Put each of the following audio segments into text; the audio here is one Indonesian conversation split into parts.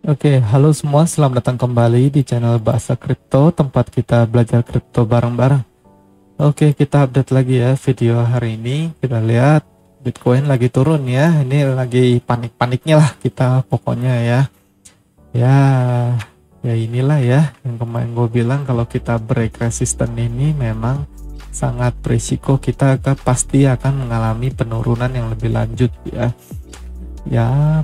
Oke, halo semua, selamat datang kembali di channel Bahasa Kripto, tempat kita belajar kripto bareng-bareng. Oke, kita update lagi ya video hari ini. Kita lihat Bitcoin lagi turun ya. Ini lagi panik-paniknya lah kita pokoknya ya. Ya, ya inilah ya yang kemarin gue bilang kalau kita break resisten ini memang sangat berisiko kita pasti akan mengalami penurunan yang lebih lanjut ya. Ya,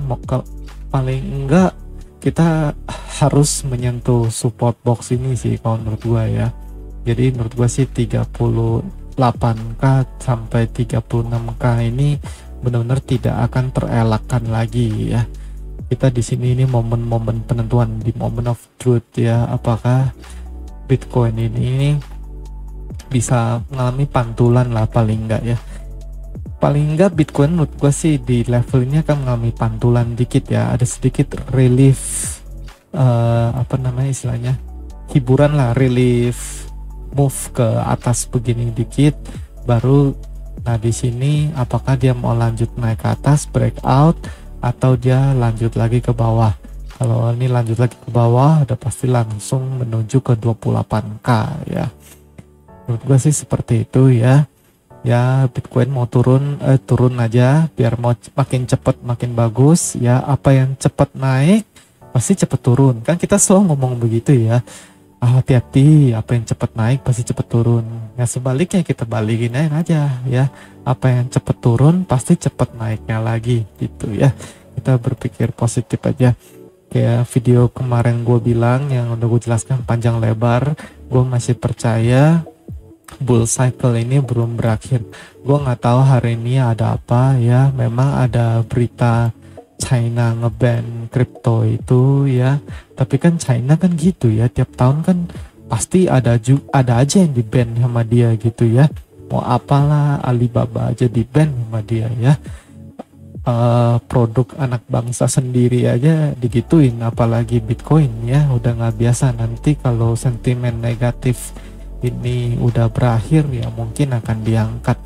paling enggak kita harus menyentuh support box ini sih kalau menurut gua ya. Jadi menurut gua sih 38k sampai 36k ini benar-benar tidak akan terelakkan lagi ya. Kita di sini ini momen-momen penentuan, di moment of truth ya, apakah Bitcoin ini bisa mengalami pantulan lah paling enggak ya. Paling enggak Bitcoin menurut gue sih di level ini akan mengalami pantulan dikit ya, ada sedikit relief, apa namanya istilahnya, hiburan lah, relief move ke atas begini dikit baru. Nah di sini apakah dia mau lanjut naik ke atas breakout atau dia lanjut lagi ke bawah. Kalau ini lanjut lagi ke bawah udah pasti langsung menuju ke 28k ya, menurut gue sih seperti itu ya. Ya Bitcoin mau turun turun aja biar mau makin cepet makin bagus ya. Apa yang cepet naik pasti cepet turun, kan kita selalu ngomong begitu ya. Hati-hati, apa yang cepet naik pasti cepet turun ya. Sebaliknya kita balikin aja ya, apa yang cepet turun pasti cepet naiknya lagi gitu ya. Kita berpikir positif aja. Kayak video kemarin gue bilang yang udah gue jelaskan panjang lebar, gue masih percaya bull cycle ini belum berakhir. Gue nggak tahu hari ini ada apa ya. Memang ada berita China ngeban kripto itu ya. Tapi kan China kan gitu ya. Tiap tahun kan pasti ada aja yang di ban sama dia gitu ya. Mau apalah Alibaba aja di ban sama dia ya. Produk anak bangsa sendiri aja digituin, apalagi Bitcoin ya. Udah nggak biasa. Nanti kalau sentimen negatif ini udah berakhir ya mungkin akan diangkat.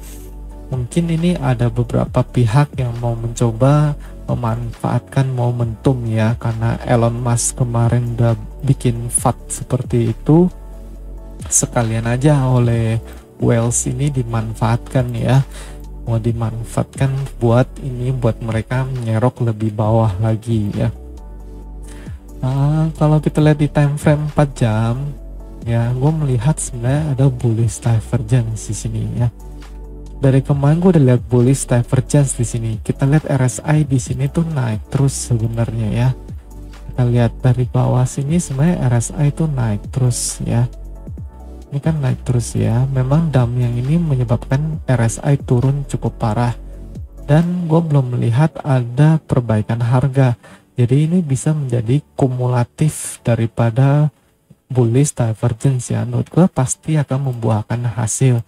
Mungkin ini ada beberapa pihak yang mau mencoba memanfaatkan momentum ya, karena Elon Musk kemarin udah bikin FUD seperti itu, sekalian aja oleh whales ini dimanfaatkan ya, mau dimanfaatkan buat mereka menyerok lebih bawah lagi ya. Kalau kita lihat di time frame 4 jam ya, gue melihat sebenarnya ada bullish divergence di sini ya. Dari kemarin gue udah lihat bullish divergence di sini. Kita lihat RSI di sini tuh naik terus sebenarnya ya. Kita lihat dari bawah sini sebenarnya RSI tuh naik terus ya. Ini kan naik terus ya. Memang DAM yang ini menyebabkan RSI turun cukup parah. Dan gue belum melihat ada perbaikan harga. Jadi ini bisa menjadi kumulatif daripada bullish divergence ya. Menurut gue pasti akan membuahkan hasil,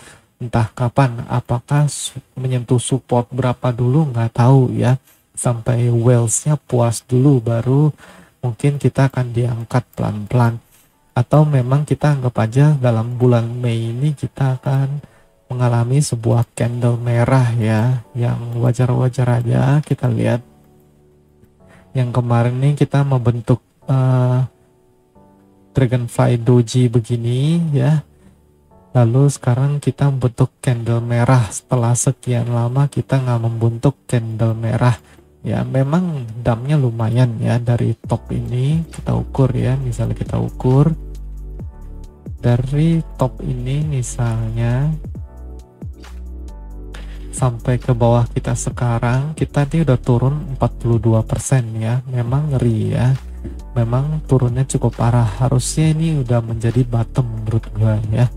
entah kapan, apakah menyentuh support berapa dulu nggak tahu ya, sampai whales-nya puas dulu baru mungkin kita akan diangkat pelan-pelan, atau memang kita anggap aja dalam bulan Mei ini kita akan mengalami sebuah candle merah ya, yang wajar-wajar aja. Kita lihat yang kemarin ini kita membentuk Dragonfly Doji begini ya, lalu sekarang kita membentuk candle merah. Setelah sekian lama kita nggak membentuk candle merah ya. Memang damnya lumayan ya. Dari top ini kita ukur ya, misalnya kita ukur dari top ini misalnya sampai ke bawah kita sekarang, kita ini udah turun 42% ya. Memang ngeri ya, memang turunnya cukup parah. Harusnya ini udah menjadi bottom menurut gua ya.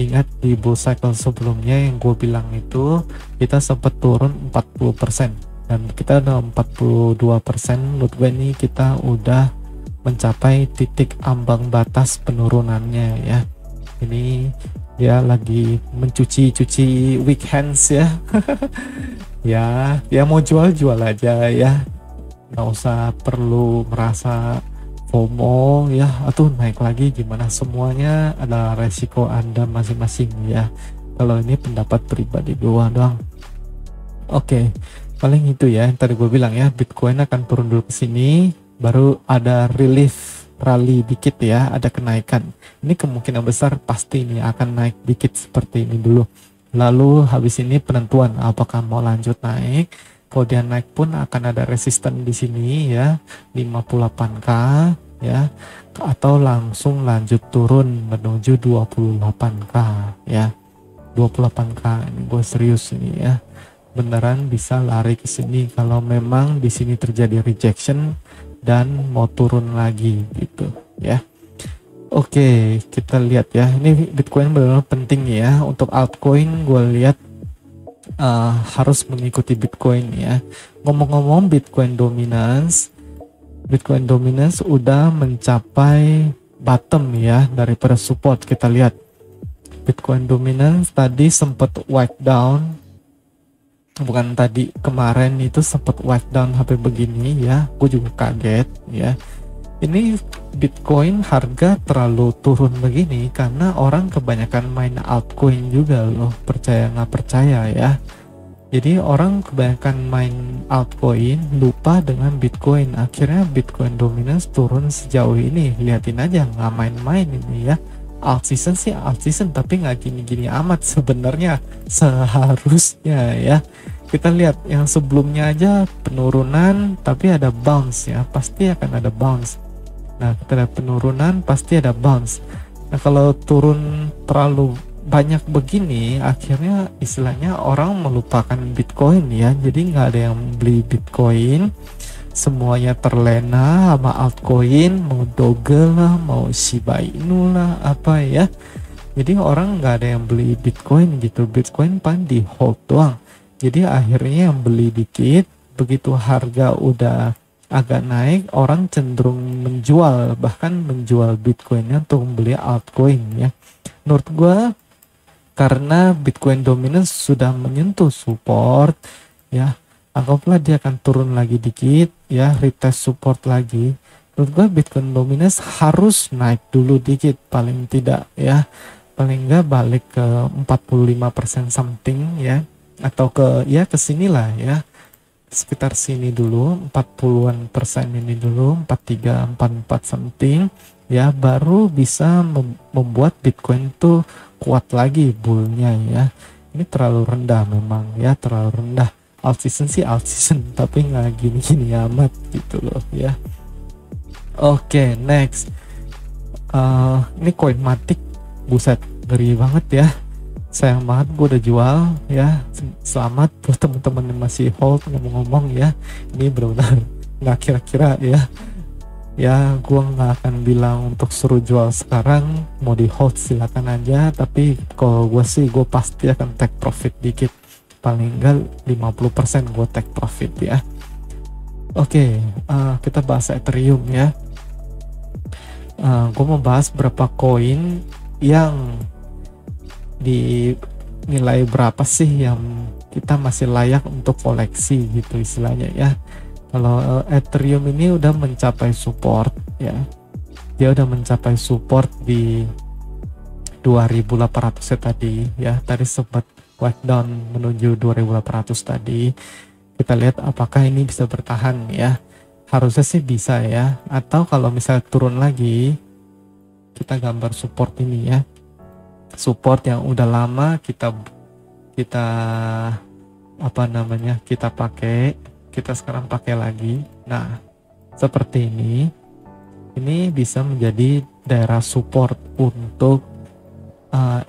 Ingat di bull cycle sebelumnya yang gue bilang itu kita sempat turun 40% dan kita udah 42%. Menurut gue ini kita udah mencapai titik ambang batas penurunannya ya. Ini dia lagi mencuci weak hands ya. Ya mau jual aja ya, nggak usah perlu merasa FOMO ya, atau naik lagi gimana, semuanya adalah resiko Anda masing-masing ya. Kalau ini pendapat pribadi gue doang. Oke, paling itu ya yang tadi gue bilang ya, Bitcoin akan turun dulu ke sini baru ada relief rally dikit ya, ada kenaikan. Ini kemungkinan besar pasti ini akan naik dikit seperti ini dulu. Lalu habis ini penentuan apakah mau lanjut naik. Kalau dia naik pun akan ada resisten di sini ya, 58k ya, atau langsung lanjut turun menuju 28k ya. 28k ini gue serius ini ya. Beneran bisa lari ke sini kalau memang di sini terjadi rejection dan mau turun lagi gitu ya. Oke, kita lihat ya. Ini Bitcoin benar-benar penting ya untuk altcoin. Gue lihat harus mengikuti Bitcoin ya. Ngomong-ngomong Bitcoin dominance udah mencapai bottom ya daripada support. Kita lihat Bitcoin dominance tadi sempat wipe down, bukan tadi, kemarin itu sempat wipe down sampai begini ya. Gue juga kaget ya. Ini Bitcoin harga terlalu turun begini karena orang kebanyakan main altcoin juga loh, percaya nggak percaya ya. Jadi orang kebanyakan main altcoin lupa dengan Bitcoin. Akhirnya Bitcoin dominance turun sejauh ini. Lihatin aja, nggak main-main ini ya. Alt season sih alt season, tapi nggak gini-gini amat sebenarnya seharusnya ya. Kita lihat yang sebelumnya aja penurunan tapi ada bounce ya, pasti akan ada bounce. Nah, kita lihat penurunan pasti ada bounce. Nah, kalau turun terlalu banyak begini, akhirnya istilahnya orang melupakan Bitcoin ya. Jadi nggak ada yang beli Bitcoin, semuanya terlena sama altcoin, mau Doge lah, mau Shiba Inu lah, apa ya. Jadi orang nggak ada yang beli Bitcoin gitu. Bitcoin pan di hold doang. Jadi akhirnya yang beli dikit, begitu harga udah agak naik, orang cenderung menjual, bahkan menjual Bitcoinnya untuk membeli altcoin ya. Menurut gue karena Bitcoin dominance sudah menyentuh support ya, anggaplah dia akan turun lagi dikit ya, retest support lagi. Menurut gue Bitcoin dominance harus naik dulu dikit paling tidak ya, paling enggak balik ke 45% something ya, atau ke ya ke sinilah ya, sekitar sini dulu, 40-an persen ini dulu, 43, 44 something ya, baru bisa membuat Bitcoin tuh kuat lagi bullnya ya. Ini terlalu rendah memang ya, terlalu rendah. Alt season sih alt season, tapi nggak gini-gini amat gitu loh ya. Oke, next. Ini Coinmatic, buset, ngeri banget ya. Sayang banget gue udah jual ya. Selamat buat teman-teman yang masih hold. Ngomong-ngomong ya, ini benar-benar nggak kira-kira ya. Ya, gue nggak akan bilang untuk suruh jual sekarang, mau di hold silakan aja. Tapi kalau gue sih, gue pasti akan take profit dikit, paling enggak 50% gue take profit ya. Oke, kita bahas Ethereum ya. Gue mau bahas berapa koin yang di nilai berapa sih yang kita masih layak untuk koleksi gitu istilahnya ya. Kalau Ethereum ini udah mencapai support ya, dia udah mencapai support di 2800 ya tadi ya, tadi sempat wipe down menuju 2800 tadi. Kita lihat apakah ini bisa bertahan ya, harusnya sih bisa ya. Atau kalau misalnya turun lagi, kita gambar support ini ya, support yang udah lama kita apa namanya, kita pakai, kita sekarang pakai lagi. Nah, seperti ini bisa menjadi daerah support untuk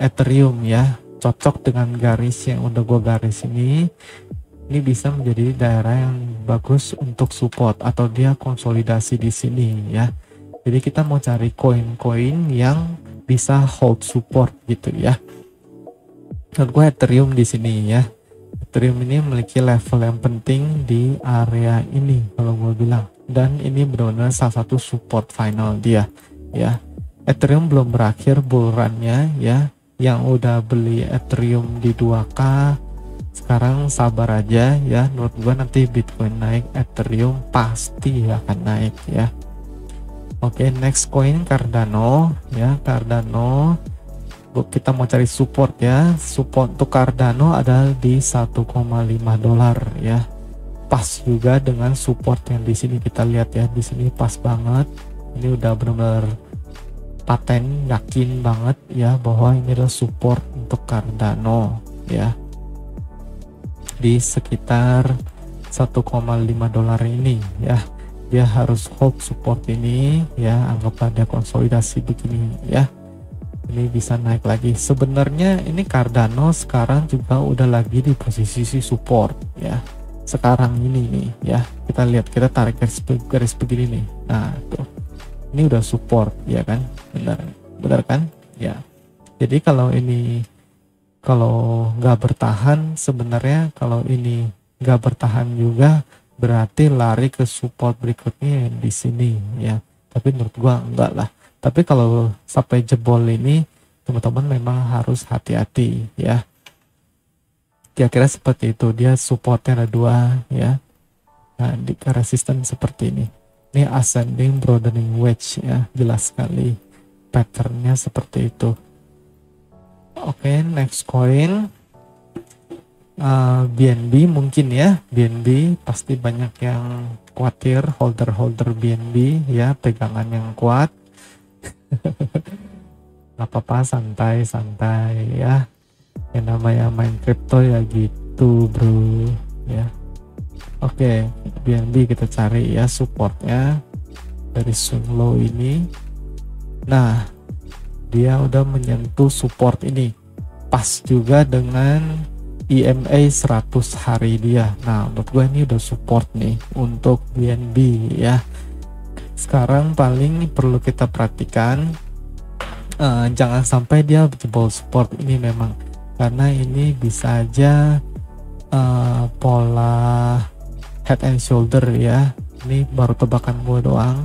Ethereum ya, cocok dengan garis yang udah gue garis ini bisa menjadi daerah yang bagus untuk support, atau dia konsolidasi di sini ya. Jadi kita mau cari koin-koin yang bisa hold support gitu ya. Menurut gue Ethereum di sini ya. Ethereum ini memiliki level yang penting di area ini kalau gue bilang. Dan ini benar-benar salah satu support final dia ya. Ethereum belum berakhir bull run-nya ya. Yang udah beli Ethereum di 2K, sekarang sabar aja ya. Menurut gue nanti Bitcoin naik, Ethereum pasti akan naik ya. Oke, next coin Cardano ya. Cardano kita mau cari support ya. Support untuk Cardano ada di $1,5 ya. pas juga dengan support yang di sini. Kita lihat ya, di sini pas banget. Ini udah benar-benar paten, yakin banget ya bahwa ini adalah support untuk Cardano ya, di sekitar 1,5 dolar ini ya. Dia harus hold support ini ya, anggaplah dia konsolidasi begini ya. Ini bisa naik lagi. Sebenarnya ini Cardano sekarang juga udah lagi di posisi support ya. Sekarang ini nih ya, kita lihat, kita tarik garis begini nih. Nah tuh, ini udah support ya kan, benar kan ya. Jadi kalau ini, kalau nggak bertahan, sebenarnya kalau ini nggak bertahan juga berarti lari ke support berikutnya di sini ya. Tapi menurut gua enggak lah. Tapi kalau sampai jebol ini, teman-teman memang harus hati-hati ya. Kira-kira seperti itu. Dia supportnya ada 2 ya. Nah, di resisten seperti ini. Ini ascending broadening wedge ya. Jelas sekali patternnya seperti itu. Oke, next coin. BNB mungkin ya. BNB pasti banyak yang khawatir, holder BNB ya, pegangan yang kuat. Gak apa-apa, santai-santai ya. Yang namanya main crypto ya gitu bro ya. Oke, BNB kita cari ya supportnya dari swing low ini. Nah, dia udah menyentuh support ini, pas juga dengan EMA 100 hari dia. Nah, menurut gue ini udah support nih untuk BNB ya. Sekarang paling perlu kita perhatikan, jangan sampai dia jebol support ini memang, karena ini bisa aja pola head and shoulder ya. Ini baru tebakan gue doang.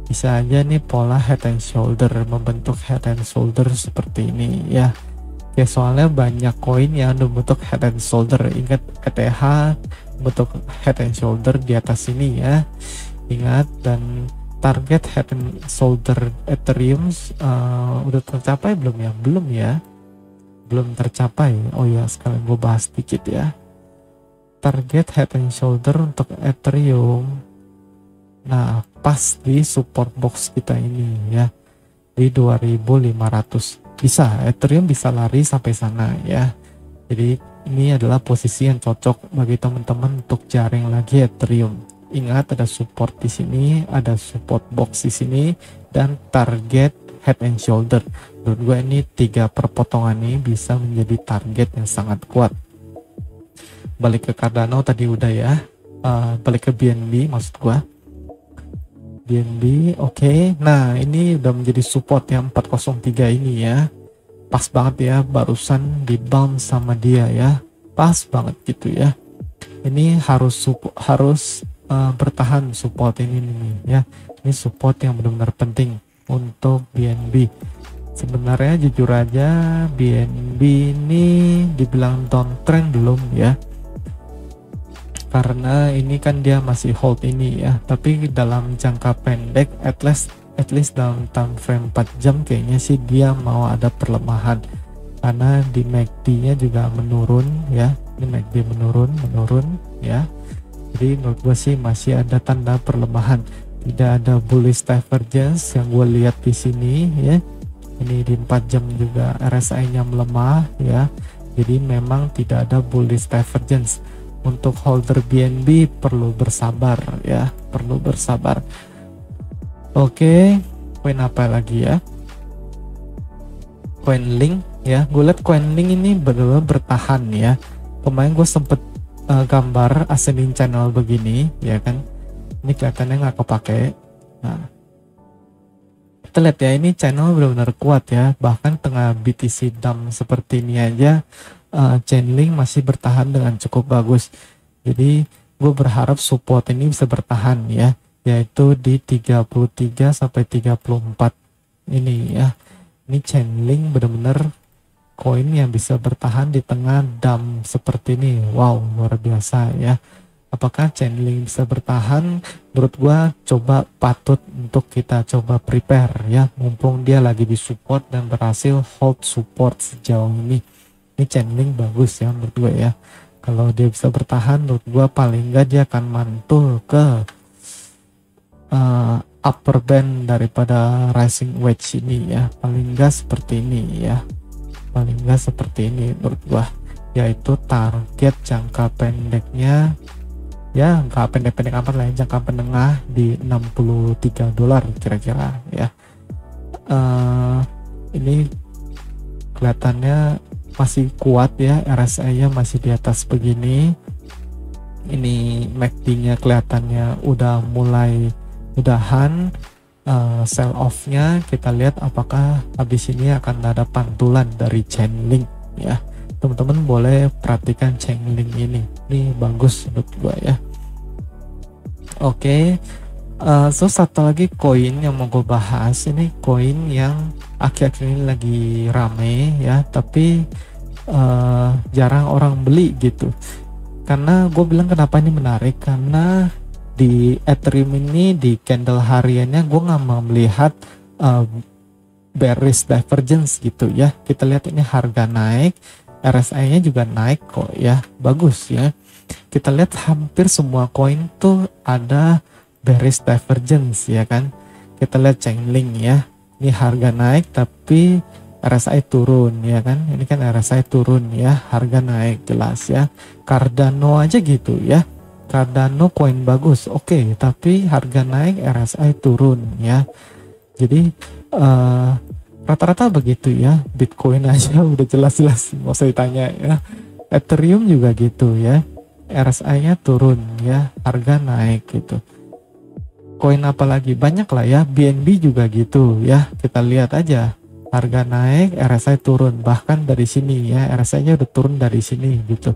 Bisa aja nih pola head and shoulder, membentuk head and shoulder seperti ini ya. Ya soalnya banyak koin yang membentuk head and shoulder. Ingat ETH bentuk head and shoulder di atas ini ya. Ingat, dan target head and shoulder Ethereum udah tercapai belum ya? Belum ya, belum tercapai. Oh ya, sekalian gue bahas dikit ya. Target head and shoulder untuk Ethereum, nah pas di support box kita ini ya, di 2500. Bisa, Ethereum bisa lari sampai sana ya. Jadi ini adalah posisi yang cocok bagi teman-teman untuk jaring lagi Ethereum. Ingat, ada support di sini, ada support box di sini, dan target head and shoulder. Menurut gue ini 3 perpotongan ini bisa menjadi target yang sangat kuat. Balik ke Cardano tadi udah ya. Balik ke BNB maksud gue. BNB oke. Nah, ini udah menjadi support yang 403 ini ya. Pas banget ya, barusan di bounce sama dia ya. Pas banget gitu ya. Ini harus bertahan support ini nih ya. Ini support yang benar-benar penting untuk BNB. Sebenarnya jujur aja BNB ini dibilang downtrend belum ya. Karena ini kan dia masih hold ini ya, tapi dalam jangka pendek at least dalam time frame 4 jam kayaknya sih dia mau ada perlemahan, karena di MACD nya juga menurun ya. Ini MACD menurun ya. Jadi menurut gue sih masih ada tanda perlemahan, tidak ada bullish divergence yang gue lihat di sini ya. Ini di 4 jam juga RSI nya melemah ya, jadi memang tidak ada bullish divergence. Untuk holder BNB perlu bersabar ya, perlu bersabar. Oke, koin apa lagi ya? Koin Link ya, gue liat koin Link ini benar-benar bertahan ya. Kemarin gue sempet gambar ascending channel begini ya kan, ini kelihatannya nggak kepake. Nah, kita lihat ya, ini channel benar-benar kuat ya, bahkan tengah BTC dump seperti ini aja Chainlink masih bertahan dengan cukup bagus. Jadi gue berharap support ini bisa bertahan ya, yaitu di 33 sampai 34 ini ya. Ini Chainlink benar-benar koin yang bisa bertahan di tengah dump seperti ini. Wow, luar biasa ya. Apakah Chainlink bisa bertahan? Menurut gue coba patut untuk kita coba prepare ya, mumpung dia lagi di support dan berhasil hold support sejauh ini. Ini Chainlink bagus ya menurut gue ya. Kalau dia bisa bertahan, menurut gua paling nggak dia akan mantul ke upper band daripada rising wedge ini ya, paling nggak seperti ini ya, paling nggak seperti ini menurut gua, yaitu target jangka pendeknya ya, nggak pendek-pendek amat lah, jangka menengah di $63 kira-kira ya. Ini kelihatannya masih kuat ya, RSI-nya masih di atas begini. Ini MACD-nya kelihatannya udah mulai udahan sell off-nya. Kita lihat apakah habis ini akan ada pantulan dari Chainlink ya. Teman-teman boleh perhatikan Chainlink ini bagus menurut gua ya. Oke. So satu lagi koin yang mau gue bahas, ini koin yang akhir-akhir ini lagi rame ya, tapi jarang orang beli gitu. Karena gue bilang kenapa ini menarik, karena di Ethereum ini di candle hariannya gue nggak mau melihat bearish divergence gitu ya. Kita lihat ini harga naik, RSI-nya juga naik kok ya, bagus ya. Kita lihat hampir semua koin tuh ada bearish divergence ya kan. Kita lihat Chainlink ya, ini harga naik tapi RSI turun ya kan. Ini kan RSI turun ya, harga naik jelas ya. Cardano aja gitu ya, Cardano koin bagus, oke, tapi harga naik RSI turun ya. Jadi rata-rata begitu ya. Bitcoin aja udah jelas-jelas mau saya tanya ya. Ethereum juga gitu ya, RSI-nya turun ya, harga naik gitu. Koin apa lagi, banyak lah ya. BNB juga gitu ya, kita lihat aja, harga naik RSI turun, bahkan dari sini ya RSI-nya udah turun dari sini gitu.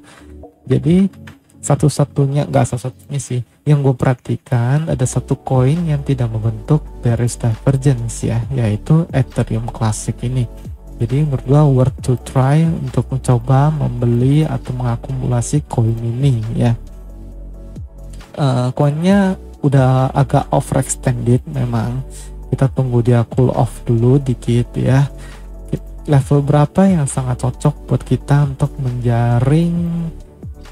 Jadi satu-satunya, nggak satu-satunya sih, yang gue perhatikan ada satu koin yang tidak membentuk bearish divergence ya, yaitu Ethereum Classic ini. Jadi menurut gue worth to try untuk mencoba membeli atau mengakumulasi koin ini ya. Koinnya udah agak overextended memang, kita tunggu dia cool off dulu dikit ya. Level berapa yang sangat cocok buat kita untuk menjaring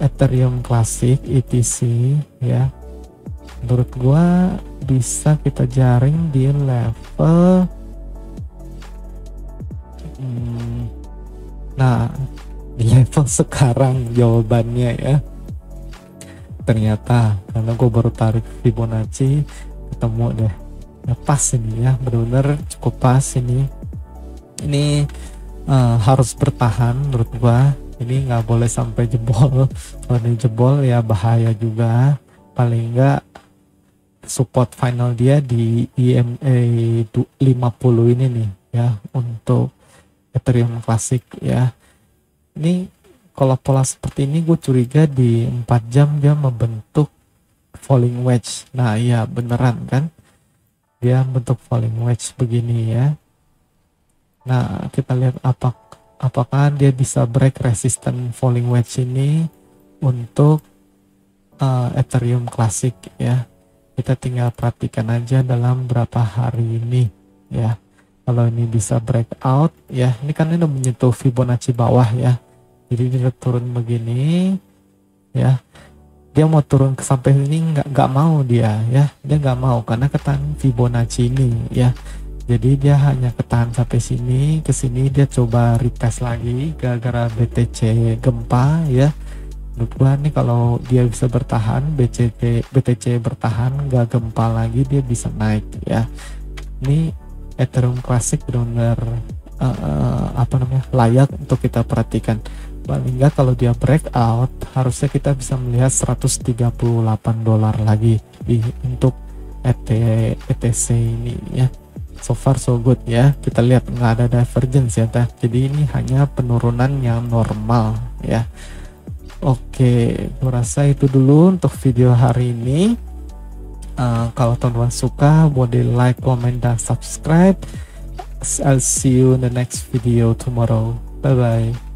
Ethereum Classic ETC ya, menurut gua bisa kita jaring di level nah di level sekarang jawabannya ya. Ternyata karena gue baru tarik Fibonacci ketemu deh ya, pas ini ya, benar-benar cukup pas ini harus bertahan menurut gua. Ini nggak boleh sampai jebol. Kalau ini jebol ya bahaya juga. Paling nggak support final dia di EMA 50 ini nih ya, untuk Ethereum Classic ya. Ini kalau pola seperti ini gue curiga di 4 jam dia membentuk falling wedge. Nah iya beneran kan, dia bentuk falling wedge begini ya. Nah kita lihat apakah dia bisa break resistant falling wedge ini untuk Ethereum Classic ya. Kita tinggal perhatikan aja dalam berapa hari ini ya. Kalau ini bisa breakout ya, ini kan udah menyentuh Fibonacci bawah ya, jadi dia turun begini ya. Dia mau turun ke sampai ini nggak mau dia ya, dia nggak mau karena ketahan Fibonacci ini ya. Jadi dia hanya ketahan sampai sini, ke sini dia coba retest lagi gara-gara BTC gempa ya. Menurut gua nih kalau dia bisa bertahan, BTC bertahan nggak gempa lagi, dia bisa naik ya. Ini Ethereum Classic benar-benar layak untuk kita perhatikan. Paling nggak kalau dia breakout harusnya kita bisa melihat $138 lagi untuk ETC ini ya. So far so good ya, kita lihat nggak ada divergence ya, jadi ini hanya penurunan yang normal ya. Oke, gue rasa itu dulu untuk video hari ini. Kalau teman-teman suka boleh like, comment, dan subscribe. I'll see you in the next video tomorrow. Bye bye.